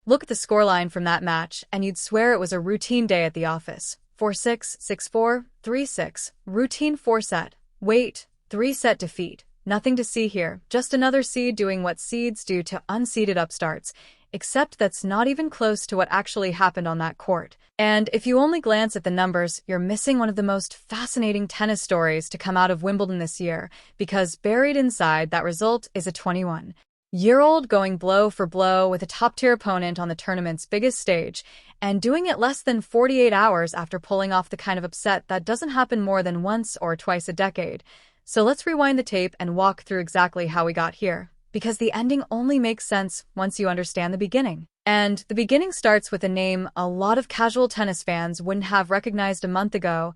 Look at the scoreline from that match, and you'd swear it was a routine day at the office. 4-6, 6-4, 3-6, routine 4-set. Wait, 3-set defeat. Nothing to see here, just another seed doing what seeds do to unseeded upstarts. Except that's not even close to what actually happened on that court. And if you only glance at the numbers, you're missing one of the most fascinating tennis stories to come out of Wimbledon this year, because buried inside that result is a 21-year-old going blow for blow with a top-tier opponent on the tournament's biggest stage, and doing it less than 48 hours after pulling off the kind of upset that doesn't happen more than once or twice a decade. So let's rewind the tape and walk through exactly how we got here, because the ending only makes sense once you understand the beginning. And the beginning starts with a name a lot of casual tennis fans wouldn't have recognized a month ago: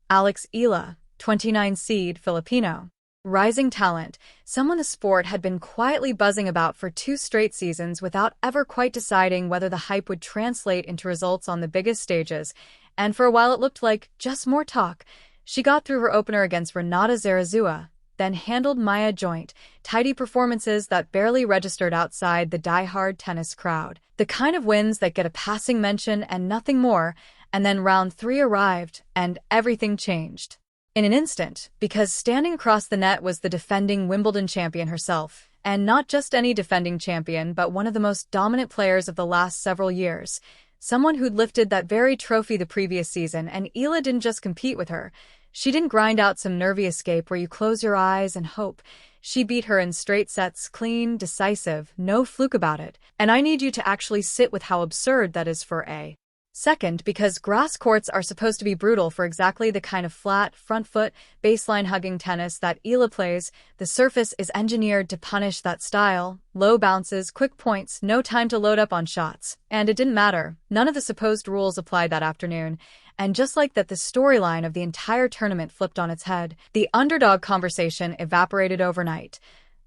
Alex Eala, 29 seed Filipino. Rising talent, someone the sport had been quietly buzzing about for 2 straight seasons without ever quite deciding whether the hype would translate into results on the biggest stages, and for a while it looked like just more talk. She got through her opener against Renata Zarazua, then handled Maya Joint, tidy performances that barely registered outside the die-hard tennis crowd. The kind of wins that get a passing mention and nothing more, and then round 3 arrived, and everything changed. In an instant, because standing across the net was the defending Wimbledon champion herself, and not just any defending champion but one of the most dominant players of the last several years. Someone who'd lifted that very trophy the previous season, and Eala didn't just compete with her. She didn't grind out some nervy escape where you close your eyes and hope. She beat her in straight sets, clean, decisive, no fluke about it. And I need you to actually sit with how absurd that is for a second, because grass courts are supposed to be brutal for exactly the kind of flat, front foot, baseline-hugging tennis that Eala plays. The surface is engineered to punish that style. Low bounces, quick points, no time to load up on shots. And it didn't matter. None of the supposed rules applied that afternoon. And just like that, the storyline of the entire tournament flipped on its head. The underdog conversation evaporated overnight.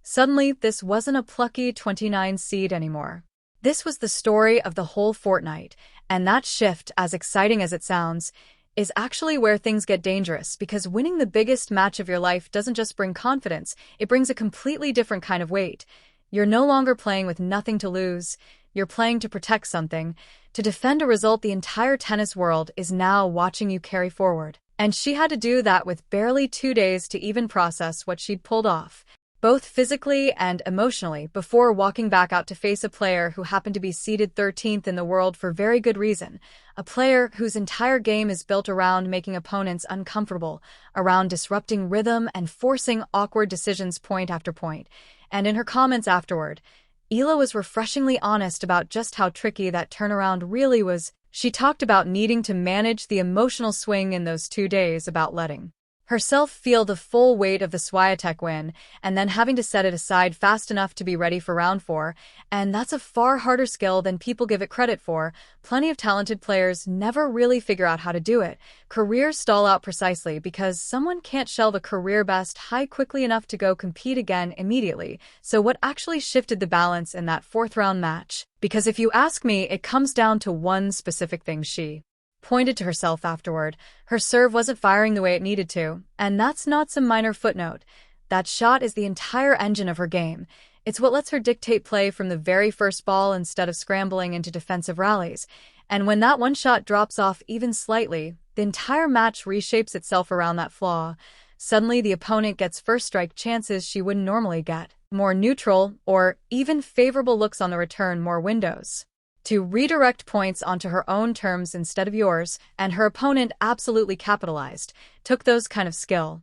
Suddenly, this wasn't a plucky 29 seed anymore. This was the story of the whole fortnight, and that shift, as exciting as it sounds, is actually where things get dangerous, because winning the biggest match of your life doesn't just bring confidence, it brings a completely different kind of weight. You're no longer playing with nothing to lose, you're playing to protect something, to defend a result the entire tennis world is now watching you carry forward. And she had to do that with barely 2 days to even process what she'd pulled off, both physically and emotionally, before walking back out to face a player who happened to be seeded 13th in the world for very good reason, a player whose entire game is built around making opponents uncomfortable, around disrupting rhythm and forcing awkward decisions point after point. And in her comments afterward, Eala was refreshingly honest about just how tricky that turnaround really was. She talked about needing to manage the emotional swing in those 2 days, about letting herself feel the full weight of the Swiatek win, and then having to set it aside fast enough to be ready for round 4, and that's a far harder skill than people give it credit for. Plenty of talented players never really figure out how to do it. Careers stall out precisely because someone can't shelve a career best high quickly enough to go compete again immediately. So what actually shifted the balance in that 4th round match? Because if you ask me, it comes down to one specific thing. She pointed to herself afterward. Her serve wasn't firing the way it needed to, and that's not some minor footnote. That shot is the entire engine of her game. It's what lets her dictate play from the very first ball instead of scrambling into defensive rallies. And when that one shot drops off even slightly, the entire match reshapes itself around that flaw. Suddenly, the opponent gets first strike chances she wouldn't normally get, more neutral or even favorable looks on the return, more windows to redirect points onto her own terms instead of yours, and her opponent absolutely capitalized, took those kind of skill,